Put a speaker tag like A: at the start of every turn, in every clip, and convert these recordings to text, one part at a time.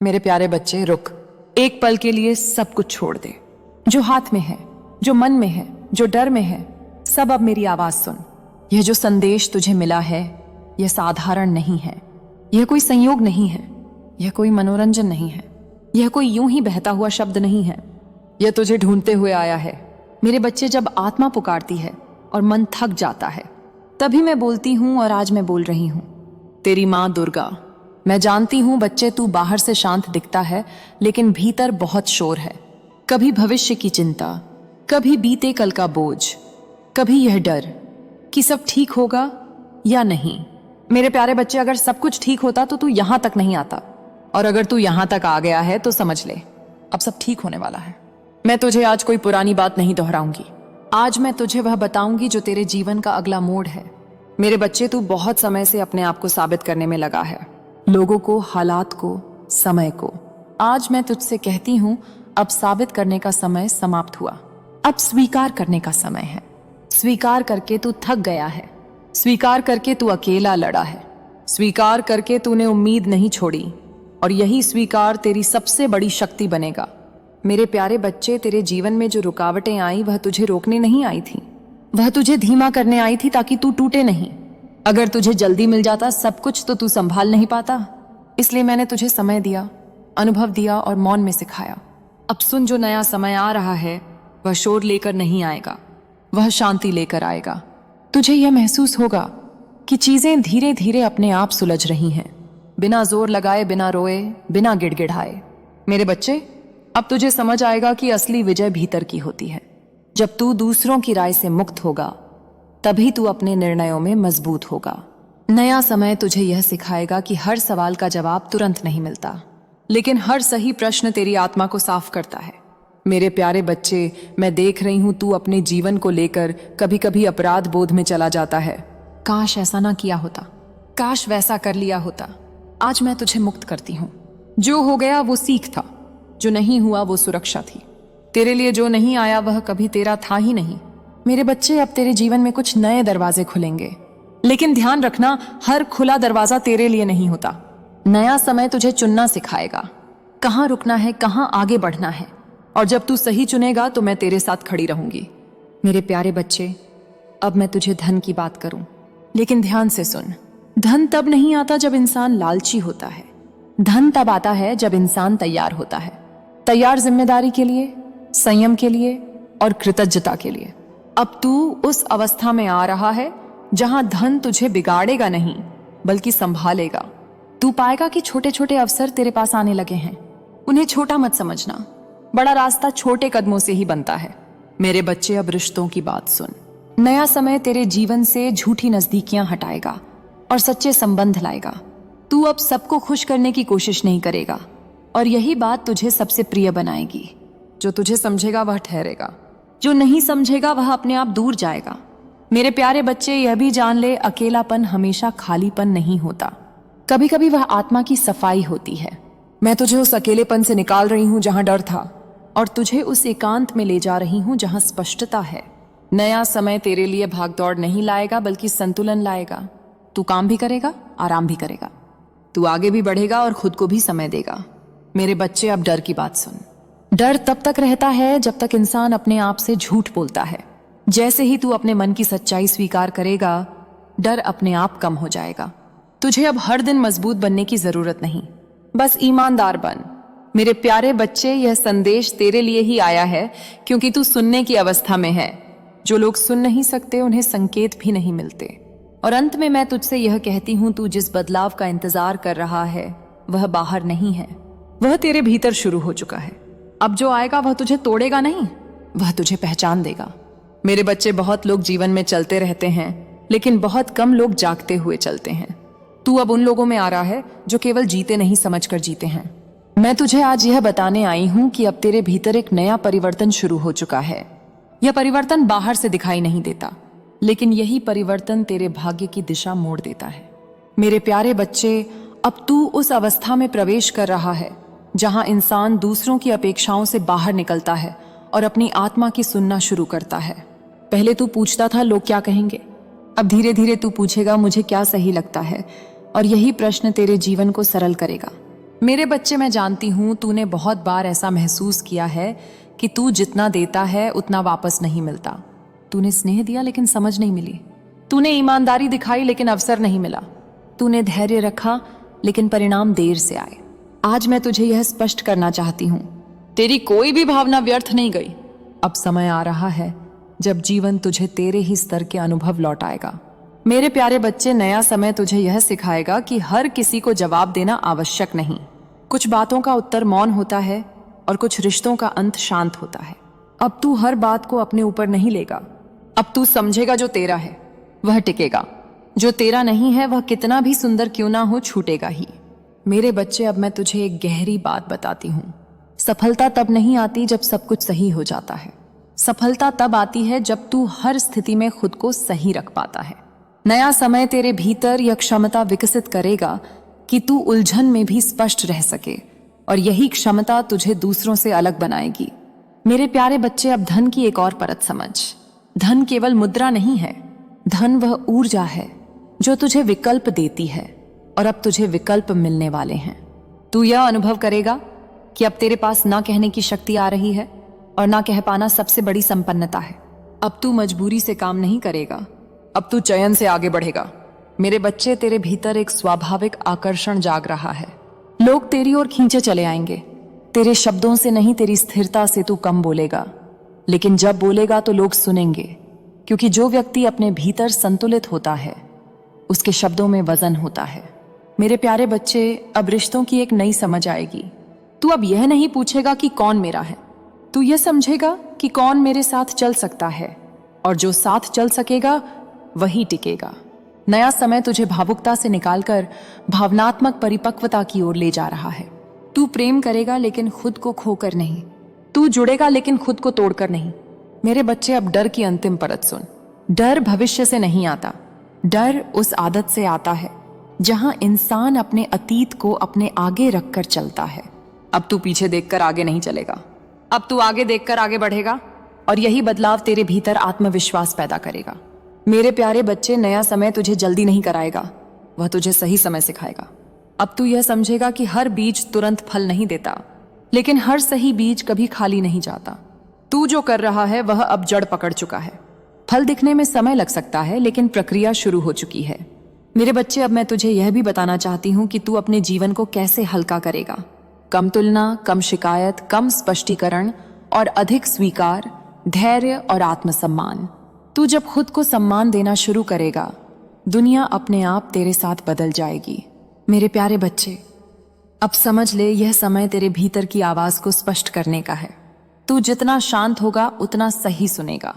A: मेरे प्यारे बच्चे, रुक। एक पल के लिए सब कुछ छोड़ दे। जो हाथ में है, जो मन में है, जो डर में है, सब अब मेरी आवाज सुन। यह जो संदेश तुझे मिला है, यह साधारण नहीं है। यह कोई संयोग नहीं है, यह कोई मनोरंजन नहीं है, यह कोई यूं ही बहता हुआ शब्द नहीं है। यह तुझे ढूंढते हुए आया है। मेरे बच्चे, जब आत्मा पुकारती है और मन थक जाता है, तभी मैं बोलती हूं, और आज मैं बोल रही हूं। तेरी मां दुर्गा। मैं जानती हूं बच्चे, तू बाहर से शांत दिखता है, लेकिन भीतर बहुत शोर है। कभी भविष्य की चिंता, कभी बीते कल का बोझ, कभी यह डर कि सब ठीक होगा या नहीं। मेरे प्यारे बच्चे, अगर सब कुछ ठीक होता तो तू यहां तक नहीं आता, और अगर तू यहां तक आ गया है तो समझ ले, अब सब ठीक होने वाला है। मैं तुझे आज कोई पुरानी बात नहीं दोहराऊंगी। आज मैं तुझे वह बताऊंगी जो तेरे जीवन का अगला मोड़ है। मेरे बच्चे, तू बहुत समय से अपने आप को साबित करने में लगा है, लोगों को, हालात को, समय को। आज मैं तुझसे कहती हूं, अब साबित करने का समय समाप्त हुआ। अब स्वीकार करने का समय है। स्वीकार करके तू थक गया है, स्वीकार करके तू अकेला लड़ा है, स्वीकार करके तूने उम्मीद नहीं छोड़ी, और यही स्वीकार तेरी सबसे बड़ी शक्ति बनेगा। मेरे प्यारे बच्चे, तेरे जीवन में जो रुकावटें आई, वह तुझे रोकने नहीं आई थी, वह तुझे धीमा करने आई थी, ताकि तू टूटे नहीं। अगर तुझे जल्दी मिल जाता सब कुछ तो तू संभाल नहीं पाता। इसलिए मैंने तुझे समय दिया, अनुभव दिया और मौन में सिखाया। अब सुन, जो नया समय आ रहा है वह शोर लेकर नहीं आएगा, वह शांति लेकर आएगा। तुझे यह महसूस होगा कि चीजें धीरे धीरे अपने आप सुलझ रही हैं, बिना जोर लगाए, बिना रोए, बिना गिड़गिड़ाए। मेरे बच्चे, अब तुझे समझ आएगा कि असली विजय भीतर की होती है। जब तू दूसरों की राय से मुक्त होगा, तभी तू अपने निर्णयों में मजबूत होगा। नया समय तुझे यह सिखाएगा कि हर सवाल का जवाब तुरंत नहीं मिलता, लेकिन हर सही प्रश्न तेरी आत्मा को साफ करता है। मेरे प्यारे बच्चे, मैं देख रही हूं तू अपने जीवन को लेकर कभी कभी अपराध बोध में चला जाता है। काश ऐसा ना किया होता, काश वैसा कर लिया होता। आज मैं तुझे मुक्त करती हूँ। जो हो गया वो सीख था, जो नहीं हुआ वो सुरक्षा थी। तेरे लिए जो नहीं आया वह कभी तेरा था ही नहीं। मेरे बच्चे, अब तेरे जीवन में कुछ नए दरवाजे खुलेंगे, लेकिन ध्यान रखना, हर खुला दरवाजा तेरे लिए नहीं होता। नया समय तुझे चुनना सिखाएगा, कहाँ रुकना है, कहाँ आगे बढ़ना है, और जब तू सही चुनेगा तो मैं तेरे साथ खड़ी रहूंगी। मेरे प्यारे बच्चे, अब मैं तुझे धन की बात करूं, लेकिन ध्यान से सुन। धन तब नहीं आता जब इंसान लालची होता है। धन तब आता है जब इंसान तैयार होता है। तैयार जिम्मेदारी के लिए, संयम के लिए और कृतज्ञता के लिए। अब तू उस अवस्था में आ रहा है जहां धन तुझे बिगाड़ेगा नहीं, बल्कि संभालेगा। तू पाएगा कि छोटे छोटे अवसर तेरे पास आने लगे हैं। उन्हें छोटा मत समझना, बड़ा रास्ता छोटे कदमों से ही बनता है। मेरे बच्चे, अब रिश्तों की बात सुन। नया समय तेरे जीवन से झूठी नजदीकियां हटाएगा और सच्चे संबंध लाएगा। तू अब सबको खुश करने की कोशिश नहीं करेगा, और यही बात तुझे सबसे प्रिय बनाएगी। जो तुझे समझेगा वह ठहरेगा, जो नहीं समझेगा वह अपने आप दूर जाएगा। मेरे प्यारे बच्चे, यह भी जान ले, अकेलापन हमेशा खालीपन नहीं होता। कभी कभी वह आत्मा की सफाई होती है। मैं तुझे उस अकेलेपन से निकाल रही हूं जहां डर था, और तुझे उस एकांत में ले जा रही हूं जहां स्पष्टता है। नया समय तेरे लिए भागदौड़ नहीं लाएगा, बल्कि संतुलन लाएगा। तू काम भी करेगा, आराम भी करेगा, तू आगे भी बढ़ेगा और खुद को भी समय देगा। मेरे बच्चे, अब डर की बात सुन। डर तब तक रहता है जब तक इंसान अपने आप से झूठ बोलता है। जैसे ही तू अपने मन की सच्चाई स्वीकार करेगा, डर अपने आप कम हो जाएगा। तुझे अब हर दिन मजबूत बनने की जरूरत नहीं, बस ईमानदार बन। मेरे प्यारे बच्चे, यह संदेश तेरे लिए ही आया है, क्योंकि तू सुनने की अवस्था में है। जो लोग सुन नहीं सकते उन्हें संकेत भी नहीं मिलते। और अंत में मैं तुझसे यह कहती हूं, तू जिस बदलाव का इंतजार कर रहा है वह बाहर नहीं है, वह तेरे भीतर शुरू हो चुका है। अब जो आएगा वह तुझे तोड़ेगा नहीं, वह तुझे पहचान देगा। मेरे बच्चे, बहुत लोग जीवन में चलते रहते हैं, लेकिन बहुत कम लोग जागते हुए चलते हैं। तू अब उन लोगों में आ रहा है जो केवल जीते नहीं समझकर जीते हैं। मैं तुझे आज यह बताने आई हूं कि अब तेरे भीतर एक नया परिवर्तन शुरू हो चुका है। यह परिवर्तन बाहर से दिखाई नहीं देता, लेकिन यही परिवर्तन तेरे भाग्य की दिशा मोड़ देता है। मेरे प्यारे बच्चे, अब तू उस अवस्था में प्रवेश कर रहा है जहां इंसान दूसरों की अपेक्षाओं से बाहर निकलता है और अपनी आत्मा की सुनना शुरू करता है। पहले तू पूछता था लोग क्या कहेंगे, अब धीरे धीरे तू पूछेगा मुझे क्या सही लगता है, और यही प्रश्न तेरे जीवन को सरल करेगा। मेरे बच्चे, मैं जानती हूं तूने बहुत बार ऐसा महसूस किया है कि तू जितना देता है उतना वापस नहीं मिलता। तूने स्नेह दिया लेकिन समझ नहीं मिली। तूने ईमानदारी दिखाई लेकिन अवसर नहीं मिला। तूने धैर्य रखा लेकिन परिणाम देर से आए। आज मैं तुझे यह स्पष्ट करना चाहती हूं, तेरी कोई भी भावना व्यर्थ नहीं गई। अब समय आ रहा है जब जीवन तुझे तेरे ही स्तर के अनुभव लौटाएगा। मेरे प्यारे बच्चे, नया समय तुझे यह सिखाएगा कि हर किसी को जवाब देना आवश्यक नहीं। कुछ बातों का उत्तर मौन होता है और कुछ रिश्तों का अंत शांत होता है। अब तू हर बात को अपने ऊपर नहीं लेगा। अब तू समझेगा जो तेरा है वह टिकेगा, जो तेरा नहीं है वह कितना भी सुंदर क्यों ना हो छूटेगा ही। मेरे बच्चे, अब मैं तुझे एक गहरी बात बताती हूँ। सफलता तब नहीं आती जब सब कुछ सही हो जाता है। सफलता तब आती है जब तू हर स्थिति में खुद को सही रख पाता है। नया समय तेरे भीतर यह क्षमता विकसित करेगा कि तू उलझन में भी स्पष्ट रह सके, और यही क्षमता तुझे दूसरों से अलग बनाएगी। मेरे प्यारे बच्चे, अब धन की एक और परत समझ। धन केवल मुद्रा नहीं है, धन वह ऊर्जा है जो तुझे विकल्प देती है, और अब तुझे विकल्प मिलने वाले हैं। तू यह अनुभव करेगा कि अब तेरे पास ना कहने की शक्ति आ रही है, और ना कह पाना सबसे बड़ी संपन्नता है। अब तू मजबूरी से काम नहीं करेगा, अब तू चयन से आगे बढ़ेगा। मेरे बच्चे, तेरे भीतर एक स्वाभाविक आकर्षण जाग रहा है। लोग तेरी ओर खींचे चले आएंगे। तेरे शब्दों से नहीं, तेरी स्थिरता से तू कम बोलेगा, लेकिन जब बोलेगा तो लोग सुनेंगे, क्योंकि जो व्यक्ति अपने भीतर संतुलित होता है उसके शब्दों में वजन होता है। मेरे प्यारे बच्चे, अब रिश्तों की एक नई समझ आएगी। तू अब यह नहीं पूछेगा कि कौन मेरा है, तू यह समझेगा कि कौन मेरे साथ चल सकता है, और जो साथ चल सकेगा वही टिकेगा। नया समय तुझे भावुकता से निकालकर भावनात्मक परिपक्वता की ओर ले जा रहा है। तू प्रेम करेगा लेकिन खुद को खोकर नहीं। तू जुड़ेगा लेकिन खुद को तोड़कर नहीं। मेरे बच्चे, अब डर की अंतिम परत सुन। डर भविष्य से नहीं आता, डर उस आदत से आता है जहां इंसान अपने अतीत को अपने आगे रखकर चलता है। अब तू पीछे देखकर आगे नहीं चलेगा, अब तू आगे देखकर आगे बढ़ेगा, और यही बदलाव तेरे भीतर आत्मविश्वास पैदा करेगा। मेरे प्यारे बच्चे, नया समय तुझे जल्दी नहीं कराएगा, वह तुझे सही समय सिखाएगा। अब तू यह समझेगा कि हर बीज तुरंत फल नहीं देता, लेकिन हर सही बीज कभी खाली नहीं जाता। तू जो कर रहा है वह अब जड़ पकड़ चुका है। फल दिखने में समय लग सकता है, लेकिन प्रक्रिया शुरू हो चुकी है। मेरे बच्चे, अब मैं तुझे यह भी बताना चाहती हूँ कि तू अपने जीवन को कैसे हल्का करेगा। कम तुलना, कम शिकायत, कम स्पष्टीकरण और अधिक स्वीकार, धैर्य और आत्मसम्मान। तू जब खुद को सम्मान देना शुरू करेगा, दुनिया अपने आप तेरे साथ बदल जाएगी। मेरे प्यारे बच्चे, अब समझ ले, यह समय तेरे भीतर की आवाज को स्पष्ट करने का है। तू जितना शांत होगा उतना सही सुनेगा,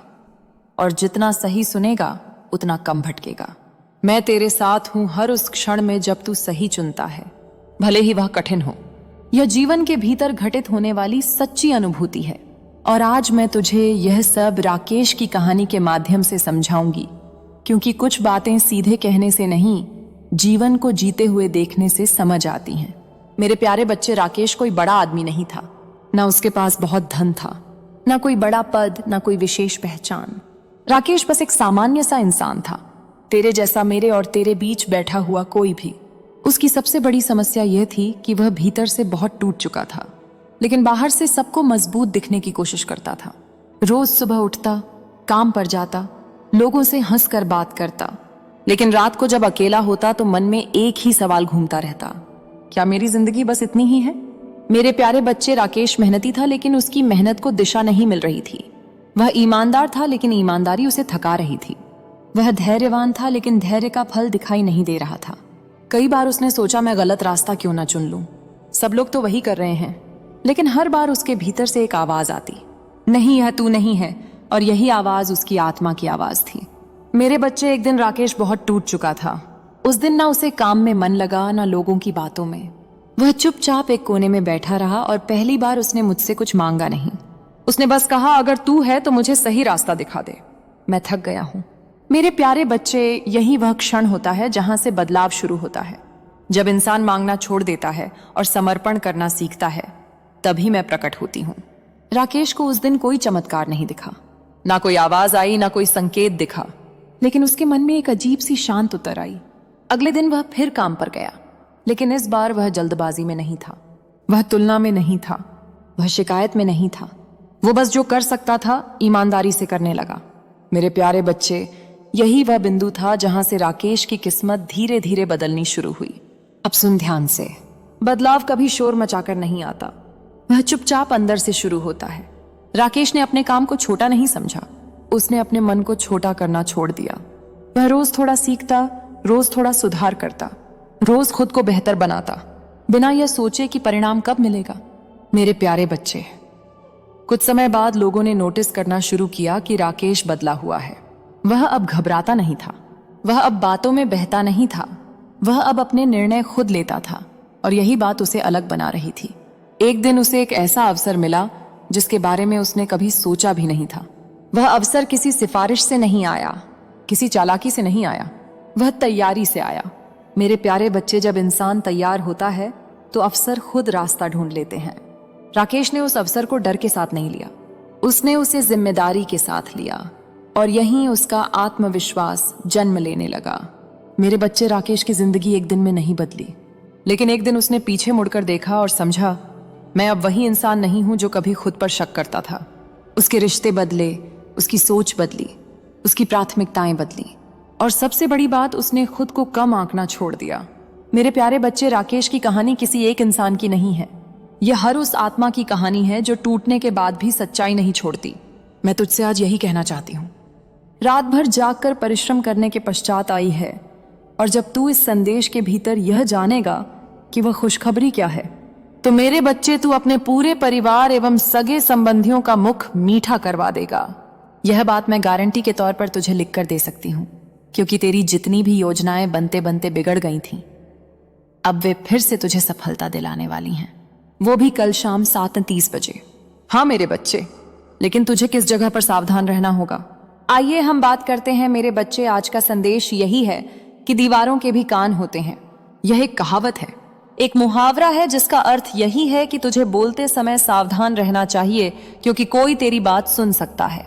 A: और जितना सही सुनेगा उतना कम भटकेगा। मैं तेरे साथ हूं हर उस क्षण में जब तू सही चुनता है, भले ही वह कठिन हो। यह जीवन के भीतर घटित होने वाली सच्ची अनुभूति है, और आज मैं तुझे यह सब राकेश की कहानी के माध्यम से समझाऊंगी, क्योंकि कुछ बातें सीधे कहने से नहीं, जीवन को जीते हुए देखने से समझ आती हैं। मेरे प्यारे बच्चे, राकेश कोई बड़ा आदमी नहीं था, ना उसके पास बहुत धन था, ना कोई बड़ा पद, ना कोई विशेष पहचान। राकेश बस एक सामान्य सा इंसान था, तेरे जैसा मेरे और तेरे बीच बैठा हुआ कोई भी। उसकी सबसे बड़ी समस्या यह थी कि वह भीतर से बहुत टूट चुका था, लेकिन बाहर से सबको मजबूत दिखने की कोशिश करता था। रोज सुबह उठता, काम पर जाता, लोगों से हंसकर बात करता, लेकिन रात को जब अकेला होता तो मन में एक ही सवाल घूमता रहता, क्या मेरी जिंदगी बस इतनी ही है? मेरे प्यारे बच्चे, राकेश मेहनती था, लेकिन उसकी मेहनत को दिशा नहीं मिल रही थी। वह ईमानदार था, लेकिन ईमानदारी उसे थका रही थी। वह धैर्यवान था, लेकिन धैर्य का फल दिखाई नहीं दे रहा था। कई बार उसने सोचा, मैं गलत रास्ता क्यों ना चुन लूं, सब लोग तो वही कर रहे हैं। लेकिन हर बार उसके भीतर से एक आवाज आती, नहीं, यह तू नहीं है, और यही आवाज उसकी आत्मा की आवाज थी। मेरे बच्चे, एक दिन राकेश बहुत टूट चुका था। उस दिन ना उसे काम में मन लगा, ना लोगों की बातों में। वह चुपचाप एक कोने में बैठा रहा, और पहली बार उसने मुझसे कुछ मांगा नहीं। उसने बस कहा, अगर तू है तो मुझे सही रास्ता दिखा दे, मैं थक गया हूं। मेरे प्यारे बच्चे, यही वह क्षण होता है जहां से बदलाव शुरू होता है। जब इंसान मांगना छोड़ देता है और समर्पण करना सीखता है, तभी मैं प्रकट होती हूँ। राकेश को उस दिन कोई चमत्कार नहीं दिखा, ना कोई आवाज आई, ना कोई संकेत दिखा, लेकिन उसके मन में एक अजीब सी शांत उतर आई। अगले दिन वह फिर काम पर गया, लेकिन इस बार वह जल्दबाजी में नहीं था, वह तुलना में नहीं था, वह शिकायत में नहीं था। वो बस जो कर सकता था ईमानदारी से करने लगा। मेरे प्यारे बच्चे, यही वह बिंदु था जहां से राकेश की किस्मत धीरे धीरे बदलनी शुरू हुई। अब सुन ध्यान से, बदलाव कभी शोर मचाकर नहीं आता, वह चुपचाप अंदर से शुरू होता है। राकेश ने अपने काम को छोटा नहीं समझा, उसने अपने मन को छोटा करना छोड़ दिया। वह रोज थोड़ा सीखता, रोज थोड़ा सुधार करता, रोज खुद को बेहतर बनाता, बिना यह सोचे कि परिणाम कब मिलेगा। मेरे प्यारे बच्चे, कुछ समय बाद लोगों ने नोटिस करना शुरू किया कि राकेश बदला हुआ है। वह अब घबराता नहीं था, वह अब बातों में बहता नहीं था, वह अब अपने निर्णय खुद लेता था, और यही बात उसे अलग बना रही थी। एक दिन उसे एक ऐसा अवसर मिला जिसके बारे में उसने कभी सोचा भी नहीं था। वह अवसर किसी सिफारिश से नहीं आया, किसी चालाकी से नहीं आया, वह तैयारी से आया। मेरे प्यारे बच्चे, जब इंसान तैयार होता है तो अवसर खुद रास्ता ढूंढ लेते हैं। राकेश ने उस अवसर को डर के साथ नहीं लिया, उसने उसे जिम्मेदारी के साथ लिया, और यहीं उसका आत्मविश्वास जन्म लेने लगा। मेरे बच्चे, राकेश की जिंदगी एक दिन में नहीं बदली, लेकिन एक दिन उसने पीछे मुड़कर देखा और समझा, मैं अब वही इंसान नहीं हूं जो कभी खुद पर शक करता था। उसके रिश्ते बदले, उसकी सोच बदली, उसकी प्राथमिकताएं बदली, और सबसे बड़ी बात, उसने खुद को कम आंकना छोड़ दिया। मेरे प्यारे बच्चे, राकेश की कहानी किसी एक इंसान की नहीं है, यह हर उस आत्मा की कहानी है जो टूटने के बाद भी सच्चाई नहीं छोड़ती। मैं तुझसे आज यही कहना चाहती हूँ, रात भर जागकर परिश्रम करने के पश्चात आई है, और जब तू इस संदेश के भीतर यह जानेगा कि वह खुशखबरी क्या है, तो मेरे बच्चे, तू अपने पूरे परिवार एवं सगे संबंधियों का मुख मीठा करवा देगा। यह बात मैं गारंटी के तौर पर तुझे लिखकर दे सकती हूँ, क्योंकि तेरी जितनी भी योजनाएं बनते बनते बिगड़ गई थीं, अब वे फिर से तुझे सफलता दिलाने वाली हैं, वो भी कल शाम 7:30 बजे। हाँ मेरे बच्चे, लेकिन तुझे किस जगह पर सावधान रहना होगा? आइए हम बात करते हैं मेरे बच्चे। आज का संदेश यही है कि दीवारों के भी कान होते हैं। यह एक कहावत है, एक मुहावरा है, जिसका अर्थ यही है कि तुझे बोलते समय सावधान रहना चाहिए, क्योंकि कोई तेरी बात सुन सकता है।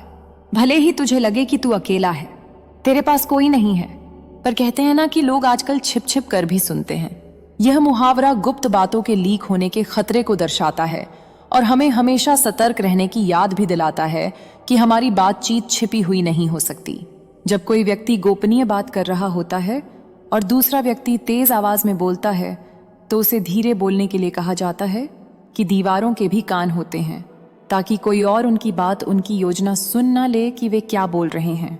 A: भले ही तुझे लगे कि तू अकेला है, तेरे पास कोई नहीं है, पर कहते हैं ना कि लोग आजकल छिप छिप कर भी सुनते हैं। यह मुहावरा गुप्त बातों के लीक होने के खतरे को दर्शाता है, और हमें हमेशा सतर्क रहने की याद भी दिलाता है कि हमारी बातचीत छिपी हुई नहीं हो सकती। जब कोई व्यक्ति गोपनीय बात कर रहा होता है और दूसरा व्यक्ति तेज आवाज में बोलता है, तो उसे धीरे बोलने के लिए कहा जाता है कि दीवारों के भी कान होते हैं, ताकि कोई और उनकी बात, उनकी योजना सुन ना ले कि वे क्या बोल रहे हैं।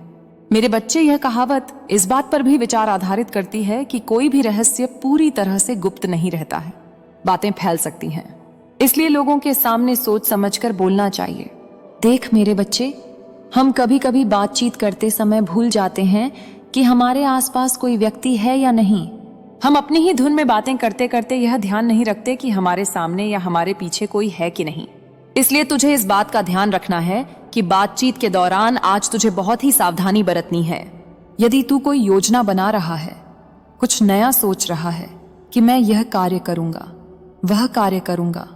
A: मेरे बच्चे, यह कहावत इस बात पर भी विचार आधारित करती है कि कोई भी रहस्य पूरी तरह से गुप्त नहीं रहता है, बातें फैल सकती हैं, इसलिए लोगों के सामने सोच समझकर बोलना चाहिए। देख मेरे बच्चे, हम कभी कभी बातचीत करते समय भूल जाते हैं कि हमारे आसपास कोई व्यक्ति है या नहीं। हम अपनी ही धुन में बातें करते करते यह ध्यान नहीं रखते कि हमारे सामने या हमारे पीछे कोई है कि नहीं। इसलिए तुझे इस बात का ध्यान रखना है कि बातचीत के दौरान आज तुझे बहुत ही सावधानी बरतनी है। यदि तू कोई योजना बना रहा है, कुछ नया सोच रहा है कि मैं यह कार्य करूंगा, वह कार्य करूंगा,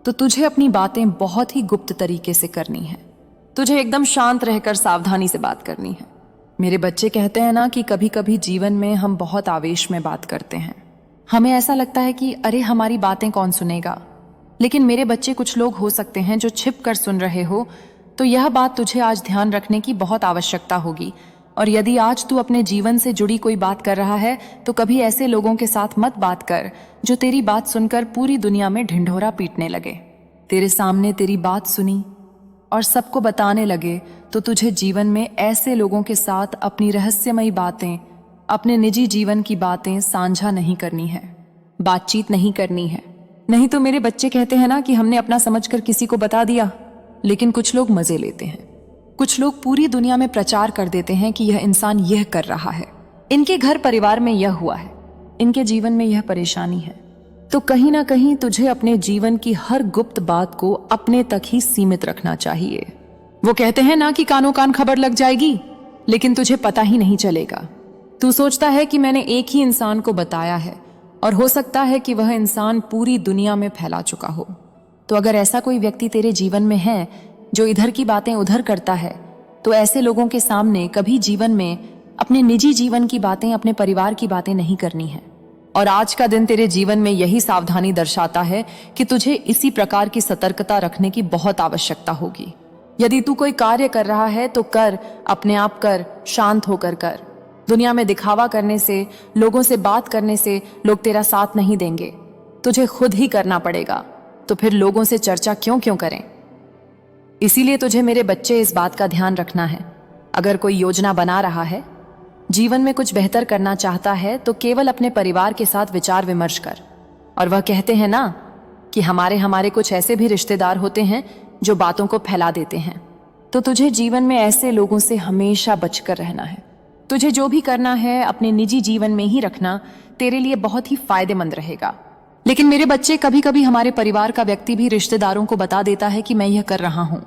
A: तो तुझे अपनी बातें बहुत ही गुप्त तरीके से करनी है। तुझे एकदम शांत रहकर सावधानी से बात करनी है। मेरे बच्चे, कहते हैं ना कि कभी कभी जीवन में हम बहुत आवेश में बात करते हैं। हमें ऐसा लगता है कि अरे हमारी बातें कौन सुनेगा। लेकिन मेरे बच्चे, कुछ लोग हो सकते हैं जो छिप कर सुन रहे हो, तो यह बात तुझे आज ध्यान रखने की बहुत आवश्यकता होगी। और यदि आज तू अपने जीवन से जुड़ी कोई बात कर रहा है, तो कभी ऐसे लोगों के साथ मत बात कर जो तेरी बात सुनकर पूरी दुनिया में ढिंढोरा पीटने लगे। तेरे सामने तेरी बात सुनी और सबको बताने लगे, तो तुझे जीवन में ऐसे लोगों के साथ अपनी रहस्यमयी बातें, अपने निजी जीवन की बातें साझा नहीं करनी है, बातचीत नहीं करनी है। नहीं तो मेरे बच्चे, कहते हैं ना कि हमने अपना समझकर किसी को बता दिया। लेकिन कुछ लोग मजे लेते हैं, कुछ लोग पूरी दुनिया में प्रचार कर देते हैं कि यह इंसान यह कर रहा है, इनके घर परिवार में यह हुआ है, इनके जीवन में यह परेशानी है। तो कहीं ना कहीं तुझे अपने जीवन की हर गुप्त बात को अपने तक ही सीमित रखना चाहिए। वो कहते हैं ना कि कानों कान खबर लग जाएगी, लेकिन तुझे पता ही नहीं चलेगा। तू सोचता है कि मैंने एक ही इंसान को बताया है, और हो सकता है कि वह इंसान पूरी दुनिया में फैला चुका हो। तो अगर ऐसा कोई व्यक्ति तेरे जीवन में है जो इधर की बातें उधर करता है, तो ऐसे लोगों के सामने कभी जीवन में अपने निजी जीवन की बातें, अपने परिवार की बातें नहीं करनी है। और आज का दिन तेरे जीवन में यही सावधानी दर्शाता है कि तुझे इसी प्रकार की सतर्कता रखने की बहुत आवश्यकता होगी। यदि तू कोई कार्य कर रहा है तो कर, अपने आप कर, शांत होकर कर। दुनिया में दिखावा करने से, लोगों से बात करने से लोग तेरा साथ नहीं देंगे। तुझे खुद ही करना पड़ेगा, तो फिर लोगों से चर्चा क्यों क्यों करें। इसीलिए तुझे मेरे बच्चे इस बात का ध्यान रखना है, अगर कोई योजना बना रहा है, जीवन में कुछ बेहतर करना चाहता है, तो केवल अपने परिवार के साथ विचार विमर्श कर। और वह कहते हैं ना कि हमारे कुछ ऐसे भी रिश्तेदार होते हैं जो बातों को फैला देते हैं। तो तुझे जीवन में ऐसे लोगों से हमेशा बचकर रहना है। तुझे जो भी करना है अपने निजी जीवन में ही रखना, तेरे लिए बहुत ही फायदेमंद रहेगा। लेकिन मेरे बच्चे, कभी कभी हमारे परिवार का व्यक्ति भी रिश्तेदारों को बता देता है कि मैं यह कर रहा हूं,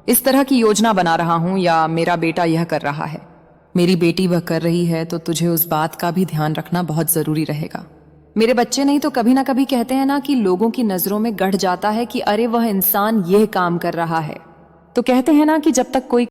A: इस तरह की योजना बना रहा हूं, या मेरा बेटा यह कर रहा है, मेरी बेटी वह कर रही है। तो तुझे उस बात का भी ध्यान रखना बहुत जरूरी रहेगा। मेरे बच्चे नहीं तो कभी ना कभी कहते हैं ना कि लोगों की नजरों में गढ़ जाता है कि अरे वह इंसान यह काम कर रहा है। तो कहते हैं ना कि जब तक कोई